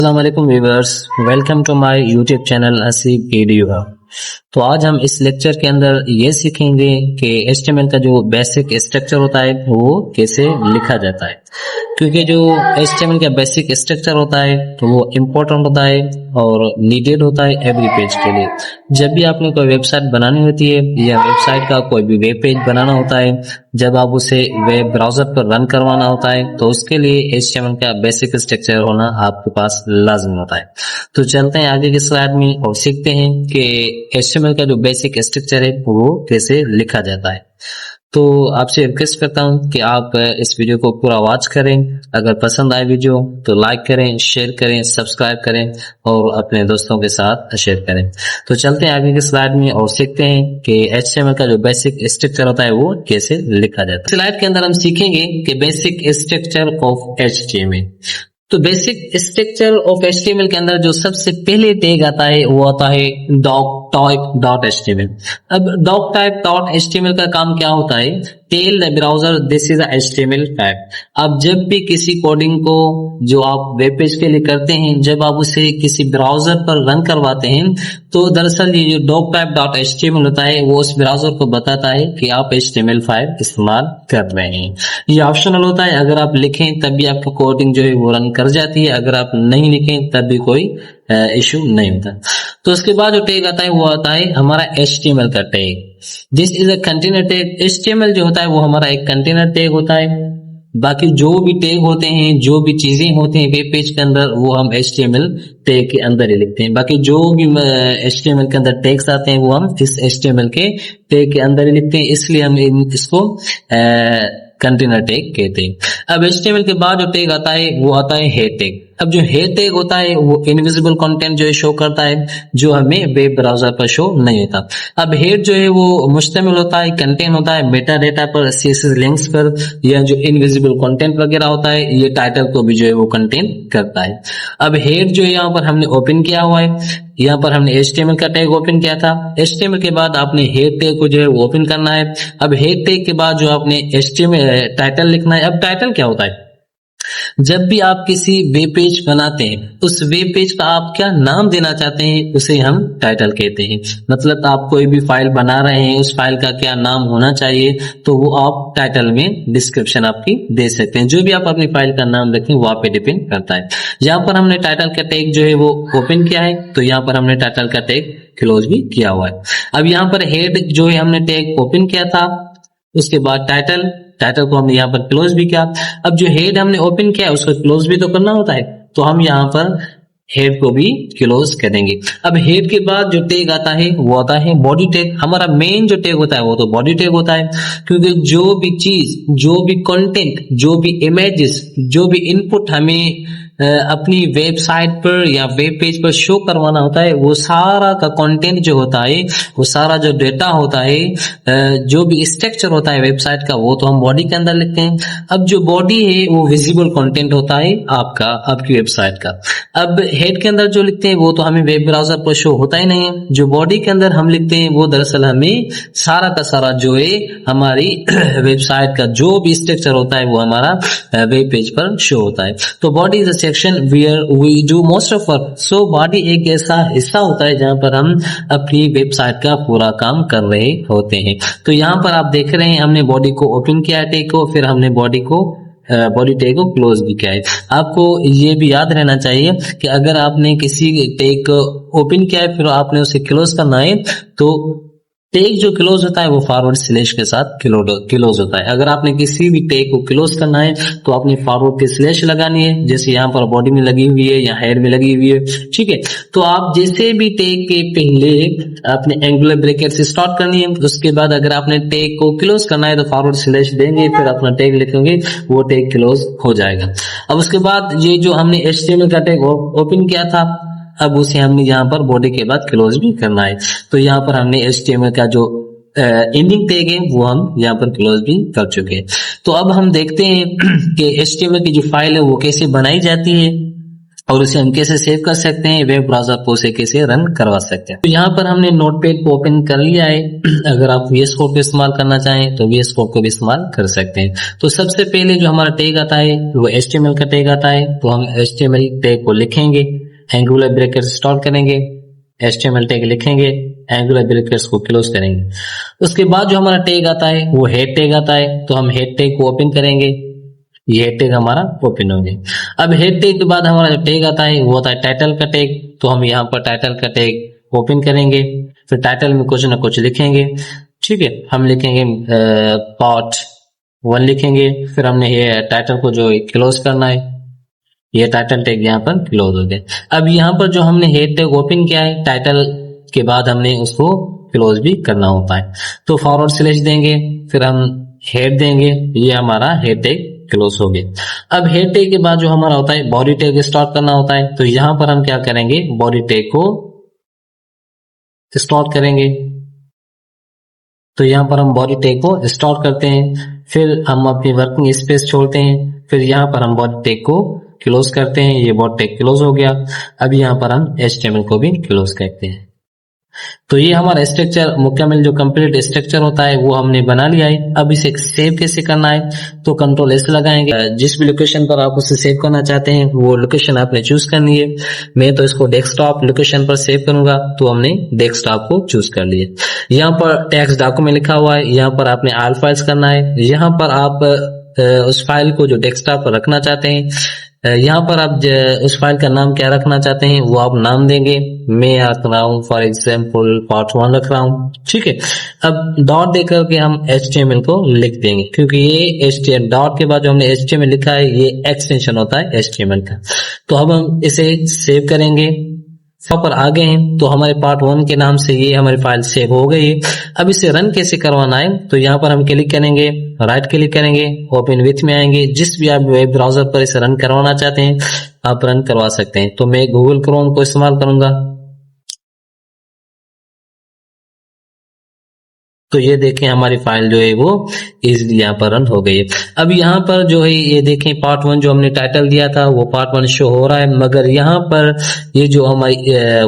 अस्सलाम वालेकुम viewers, welcome to my YouTube channel Haseeb video. तो आज हम इस लेक्चर के अंदर ये सीखेंगे कि एचटीएमएल का जो बेसिक स्ट्रक्चर होता है वो कैसे लिखा जाता है। क्योंकि जो एचटीएमएल का बेसिक स्ट्रक्चर होता है तो वो इम्पोर्टेंट होता है और नीडेड होता है एवरी पेज के लिए। जब भी आपने कोई वेबसाइट बनानी होती है या वेबसाइट का कोई भी वेब पेज बनाना होता है, जब आप उसे वेब ब्राउजर पर रन करवाना होता है तो उसके लिए एचटीएमएल का बेसिक स्ट्रक्चर होना आपके पास लाजमी होता है। तो चलते हैं आगे की स्लाइड में और सीखते हैं कि एचटीएमएल का जो बेसिक स्ट्रक्चर है वो कैसे लिखा जाता है। तो आपसे रिक्वेस्ट करता हूं कि आप इस वीडियो को पूरा वॉच करें। अगर पसंद आए वीडियो तो लाइक करें, शेयर करें, सब्सक्राइब करें और अपने दोस्तों के साथ शेयर करें। तो चलते हैं आगे की स्लाइड में और सीखते हैं कि एचटीएमएल का जो बेसिक स्ट्रक्चर होता है वो कैसे लिखा जाता है। स्लाइड के अंदर हम सीखेंगे कि बेसिक स्ट्रक्चर ऑफ एचटीएमएल। तो बेसिक स्ट्रक्चर ऑफ एचटीएमएल के अंदर जो सबसे पहले टैग आता है वो आता है doctype.html। अब doctype.html का काम क्या होता है? Tell the browser this is HTML tag. अब जब भी किसी कोडिंग को जो आप वेब पेज के लिए करते हैं, जब आप उसे किसी ब्राउजर पर रन करवाते हैं तो दरअसल ये जो doctype.html होता है वो उस ब्राउजर को बताता है कि आप HTML5 इस्तेमाल कर रहे हैं। ये ऑप्शनल होता है, अगर आप लिखें तब भी आपका कोडिंग जो है वो रन कर जाती है, अगर आप नहीं लिखें तब भी कोई इशू नहीं होता। तो उसके बाद जो टैग आता है वो आता है हमारा HTML का tag. This is a container tag. HTML जो होता है वो हमारा एक कंटेनर टैग होता है। बाकी जो भी टैग होते हैं, जो भी चीजें होती हैं वेब पेज के अंदर वो हम HTML टैग के अंदर ही लिखते हैं। बाकी जो भी HTML के अंदर टैग्स आते हैं वो हम इस HTML के टैग के अंदर ही लिखते हैं, इसलिए हम इसको कंटेनर टैग कहते हैं। अब HTML के बाद जो टैग आता है वो आता है हेड टैग। अब जो हेड टैग होता है वो इनविजिबल कंटेंट जो है शो करता है, जो हमें वेब ब्राउजर पर शो नहीं होता। अब हेड जो है वो मुश्तमिल होता है, कंटेंट होता है मेटा डेटा पर, CSS लिंक्स पर, या जो इनविजिबल कंटेंट वगैरह होता है ये टाइटल को भी जो है वो कंटेन करता है। अब हेड जो है यहाँ पर हमने ओपन किया हुआ है, यहाँ पर हमने HTML का टैग ओपन किया था। HTML के बाद आपने हेड टैग को जो है ओपन करना है। अब हेड टैग के बाद जो आपने HTML टाइटल लिखना है। अब टाइटल क्या होता है? जब भी आप किसी वेब पेज बनाते हैं उस वेब पेज का आप क्या नाम देना चाहते हैं उसे हम टाइटल कहते हैं। मतलब आप कोई भी फाइल बना रहे हैं, उस फाइल का क्या नाम होना चाहिए तो वो आप टाइटल में डिस्क्रिप्शन आपकी दे सकते हैं। जो भी आप अपनी फाइल का नाम रखें वो आप पे डिपेंड करता है। यहाँ पर हमने टाइटल का टैग जो है वो ओपन किया है, तो यहाँ पर हमने टाइटल का टैग क्लोज भी किया हुआ है। अब यहाँ पर हेड जो है हमने टैग ओपन किया था, उसके बाद टाइटल को हमने यहाँ पर क्लोज भी किया। अब जो हेड हमने ओपन किया है उसको क्लोज भी तो करना होता है, तो हम यहाँ पर हेड को भी क्लोज करेंगे। अब हेड के बाद जो टैग आता है वो आता है बॉडी टैग। हमारा मेन जो टैग होता है वो तो बॉडी टैग होता है, क्योंकि जो भी चीज, जो भी कंटेंट, जो भी इमेजेस, जो भी इनपुट हमें अपनी वेबसाइट पर या वेब पेज पर शो करवाना होता है वो सारा का कंटेंट जो होता है, वो सारा जो डेटा होता है, जो भी स्ट्रक्चर होता है वेबसाइट का वो तो हम बॉडी के अंदर लिखते हैं। अब जो बॉडी है वो विजिबल कंटेंट होता है आपकी वेबसाइट का। अब हेड के अंदर जो लिखते हैं वो तो हमें वेब ब्राउजर पर शो होता ही नहीं है। जो बॉडी के अंदर हम लिखते हैं वो दरअसल हमें सारा का सारा जो है हमारी वेबसाइट का जो भी स्ट्रक्चर होता है वो हमारा वेब पेज पर शो होता है। तो body is a section where we do most of work. So body एक ऐसा हिस्सा होता है जहां पर हम अपनी वेबसाइट का पूरा काम कर रहे होते हैं। तो यहाँ पर आप देख रहे हैं हमने बॉडी को ओपन किया टैग को, फिर हमने बॉडी टैग को क्लोज भी किया है। आपको ये भी याद रहना चाहिए कि अगर आपने किसी टैग को ओपन किया है फिर आपने उसे क्लोज करना है तो टैग जो क्लोज होता है वो फॉरवर्ड स्लैश के साथ क्लोज होता है। अगर आपने किसी भी टैग को क्लोज करना है तो आपने फॉरवर्ड की स्लैश लगानी है, जैसे यहाँ पर बॉडी में लगी हुई है या हेड में लगी हुई है, ठीक है। तो आप जैसे भी टैग के पहले आपने एंगुलर ब्रैकेट से स्टार्ट करनी है, उसके बाद अगर आपने टैग को क्लोज करना है तो फॉरवर्ड स्लैश देंगे, फिर अपना टैग लिखेंगे, वो टैग क्लोज हो जाएगा। अब उसके बाद ये जो हमने HTML का टैग ओपन किया था अब उसे हमने यहाँ पर बॉडी के बाद क्लोज भी करना है। तो यहाँ पर हमने HTML का जो एंडिंग टैग है वो हम यहाँ पर क्लोज भी कर चुके हैं। तो अब हम देखते हैं कि HTML की जो फाइल है वो कैसे बनाई जाती है। और उसे हम कैसे सेव कर सकते हैं, वेब ब्राउजर पर उसे कैसे रन करवा सकते हैं। तो यहाँ पर हमने नोटपैड को ओपन कर लिया है। अगर आप VS कोड को इस्तेमाल करना चाहें तो VS कोड को भी इस्तेमाल कर सकते हैं। तो सबसे पहले जो हमारा टैग आता है वो HTML का टैग आता है, तो हम HTML टैग को लिखेंगे, एंगुलर ब्रैकेट्स स्टार्ट करेंगे, HTML टैग लिखेंगे, एंगुलर ब्रैकेट्स को क्लोज करेंगे। उसके बाद जो हमारा टैग आता है वो हेड टैग आता है, तो हम हेड टैग को ओपन करेंगे, ये हेड टैग हमारा ओपन हो गया। अब हेड टैग के बाद हमारा जो टैग आता है वो होता है टाइटल का टैग, तो हम यहाँ पर टाइटल का टैग ओपन करेंगे, फिर टाइटल में कुछ ना कुछ लिखेंगे। ठीक है, हम लिखेंगे पार्ट 1 लिखेंगे, फिर हमने ये टाइटल को जो क्लोज करना है, ये टाइटल टैग यहाँ पर क्लोज हो गया। अब यहाँ पर जो हमने हेड टैग ओपन किया है टाइटल के बाद हमने उसको क्लोज भी करना होता है, तो फॉरवर्ड स्लैश देंगे, फिर हम हेड देंगे, ये हमारा हेड टैग क्लोज हो गया। अब हेड टैग के बाद जो हमारा होता है बॉडी टैग स्टार्ट करना होता है, तो यहाँ पर हम क्या करेंगे, बॉडी टैग को स्टार्ट करेंगे, तो यहाँ पर हम बॉडी टैग को स्टार्ट करते हैं, फिर हम अपनी वर्किंग स्पेस छोड़ते हैं, फिर यहाँ पर हम बॉडी टैग को क्लोज करते हैं, ये बॉडी टैग क्लोज हो गया। अब यहाँ पर हम HTML को भी क्लोज करते हैं। तो ये हमारा स्ट्रक्चर मुकम्मल जो कंप्लीट स्ट्रक्चर होता है वो हमने बना लिया है। अब इसे सेव कैसे करना है, तो Ctrl+S लगाएंगे, जिस भी लोकेशन पर आप उसे सेव करना चाहते हैं वो लोकेशन आपने चूज करनी है। मैं तो इसको डेस्कटॉप लोकेशन पर सेव करूंगा, तो हमने डेस्कटॉप को चूज कर लिया। यहाँ पर टेक्स्ट डॉक्यूमेंट लिखा हुआ है, यहाँ पर आपने ऑल फाइल्स करना है। यहाँ पर आप उस फाइल को जो डेस्कटॉप पर रखना चाहते हैं, यहाँ पर आप उस फाइल का नाम क्या रखना चाहते हैं वो आप नाम देंगे। मैं रख रहा हूँ फॉर एग्जाम्पल पार्ट 1 रख रहा हूँ। ठीक है, अब डॉट देकर के हम HTML को लिख देंगे, क्योंकि ये HTML डॉट के बाद जो हमने HTML लिखा है ये एक्सटेंशन होता है HTML का। तो अब हम इसे सेव करेंगे, पर आ गए हैं, तो हमारे पार्ट 1 के नाम से ये हमारी फाइल सेव हो गई है। अब इसे रन कैसे करवाना है, तो यहाँ पर हम क्लिक करेंगे, राइट क्लिक करेंगे, ओपन विथ में आएंगे, जिस भी आप वेब ब्राउजर पर इसे रन करवाना चाहते हैं आप रन करवा सकते हैं। तो मैं गूगल क्रोम को इस्तेमाल करूंगा, तो ये देखें हमारी फाइल जो है वो इजीली यहाँ पर रन हो गई है। अब यहाँ पर जो है ये देखें पार्ट 1 जो हमने टाइटल दिया था वो पार्ट 1 शो हो रहा है, मगर यहाँ पर ये जो हमारी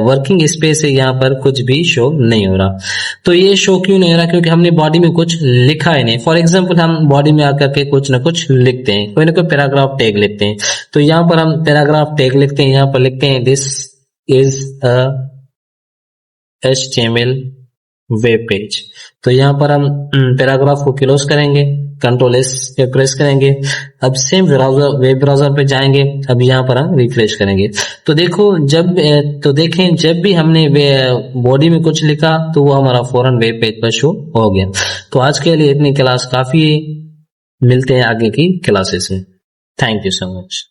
वर्किंग स्पेस है यहाँ पर कुछ भी शो नहीं हो रहा। तो ये शो क्यों नहीं हो रहा, क्योंकि हमने बॉडी में कुछ लिखा ही नहीं। फॉर एग्जाम्पल हम बॉडी में आकर के कुछ ना कुछ लिखते हैं, कोई ना कोई पैराग्राफ टैग लिखते हैं, तो यहाँ पर हम पैराग्राफ टैग लिखते हैं, यहाँ पर लिखते हैं this is a HTML web page. तो यहाँ पर हम पैराग्राफ को क्लोज करेंगे, Ctrl+S पे प्रेस करेंगे। अब सेम वेब ब्राउजर पे जाएंगे, अब यहाँ पर हम रिफ्रेश करेंगे। तो देखें जब भी हमने बॉडी में कुछ लिखा तो वो हमारा फौरन वेब पेज पर शो हो गया। तो आज के लिए इतनी क्लास काफी है, मिलते हैं आगे की क्लासेस में। Thank you so much.